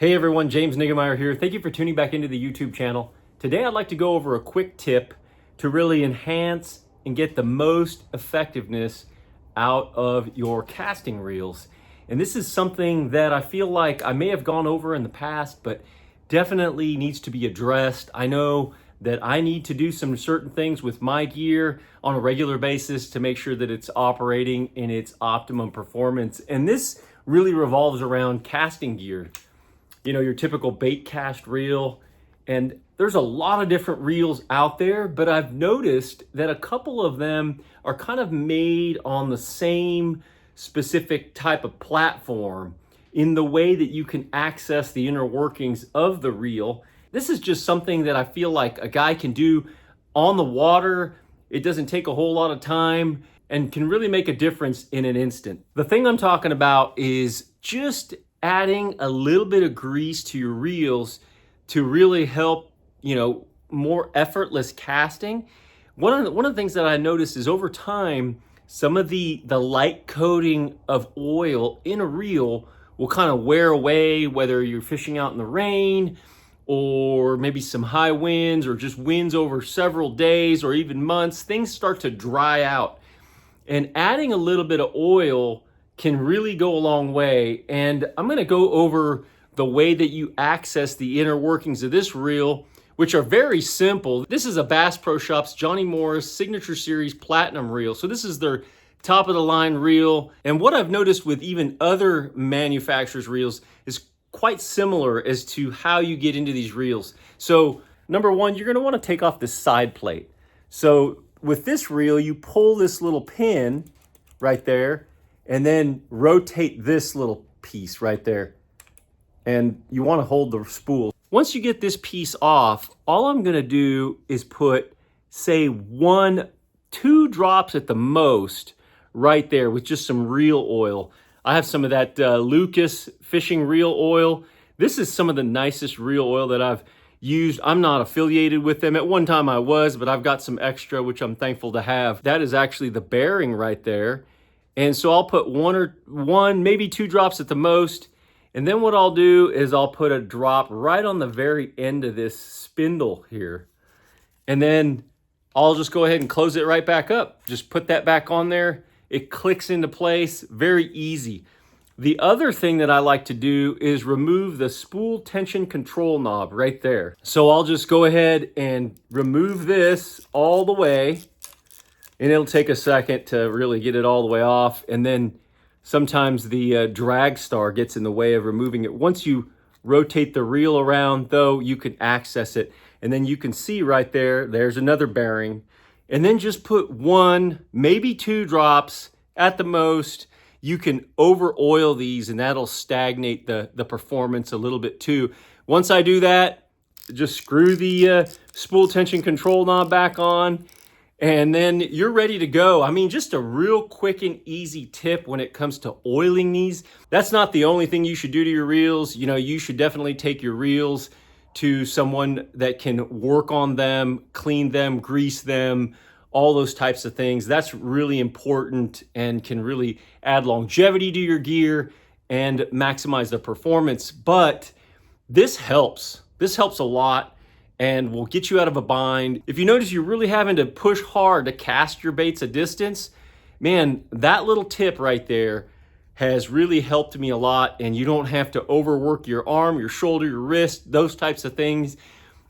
Hey everyone, James Niggemeyer here. Thank you for tuning back into the YouTube channel. Today I'd like to go over a quick tip to really enhance and get the most effectiveness out of your casting reels. And this is something that I feel like I may have gone over in the past, but definitely needs to be addressed. I know that I need to do some certain things with my gear on a regular basis to make sure that it's operating in its optimum performance. And this really revolves around casting gear. You know, your typical bait cast reel. And there's a lot of different reels out there, but I've noticed that a couple of them are kind of made on the same specific type of platform in the way that you can access the inner workings of the reel. This is just something that I feel like a guy can do on the water. It doesn't take a whole lot of time and can really make a difference in an instant. The thing I'm talking about is just adding a little bit of grease to your reels to really help, more effortless casting. One of the things that I noticed is over time, some of the light coating of oil in a reel will kind of wear away, whether you're fishing out in the rain or maybe some high winds or just winds over several days or even months. Things start to dry out. And adding a little bit of oil can really go a long way. And I'm gonna go over the way that you access the inner workings of this reel, which are very simple. This is a Bass Pro Shops Johnny Morris Signature Series Platinum reel. So this is their top of the line reel. And what I've noticed with even other manufacturers' reels is quite similar as to how you get into these reels. So number one, you're gonna wanna take off this side plate. So with this reel, you pull this little pin right there, and then rotate this little piece right there. And you want to hold the spool. Once you get this piece off, all I'm going to do is put, say, 2 drops at the most right there with just some reel oil. I have some of that Lucas fishing reel oil. This is some of the nicest reel oil that I've used. I'm not affiliated with them. At one time I was, but I've got some extra, which I'm thankful to have. That is actually the bearing right there. And so I'll put one, maybe 2 drops at the most. And then what I'll do is I'll put a drop right on the very end of this spindle here. And then I'll just go ahead and close it right back up. Just put that back on there. It clicks into place, very easy. The other thing that I like to do is remove the spool tension control knob right there. So I'll just go ahead and remove this all the way. And it'll take a second to really get it all the way off. And then sometimes the drag star gets in the way of removing it. Once you rotate the reel around, though, you can access it. And then you can see right there, there's another bearing. And then just put 1, maybe 2 drops at the most. You can over oil these and that'll stagnate the performance a little bit too. Once I do that, just screw the spool tension control knob back on. And then you're ready to go. I mean, just a real quick and easy tip when it comes to oiling these. That's not the only thing you should do to your reels. You should definitely take your reels to someone that can work on them, clean them, grease them, all those types of things. That's really important and can really add longevity to your gear and maximize the performance. But this helps. This helps a lot and will get you out of a bind. If you notice you're really having to push hard to cast your baits a distance, man, that little tip right there has really helped me a lot, and you don't have to overwork your arm, your shoulder, your wrist, those types of things.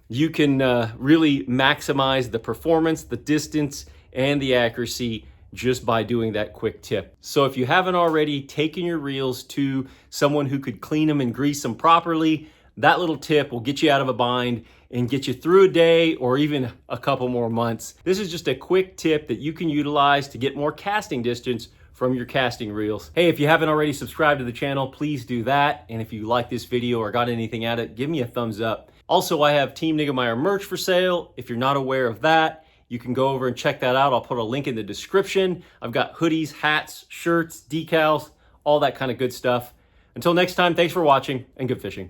You can really maximize the performance, the distance, and the accuracy just by doing that quick tip. So if you haven't already taken your reels to someone who could clean them and grease them properly, that little tip will get you out of a bind and get you through a day or even a couple more months. This is just a quick tip that you can utilize to get more casting distance from your casting reels. Hey, if you haven't already subscribed to the channel, please do that. And if you like this video or got anything out of it, give me a thumbs up. Also, I have Team Niggemeyer merch for sale. If you're not aware of that, you can go over and check that out. I'll put a link in the description. I've got hoodies, hats, shirts, decals, all that kind of good stuff. Until next time, thanks for watching and good fishing.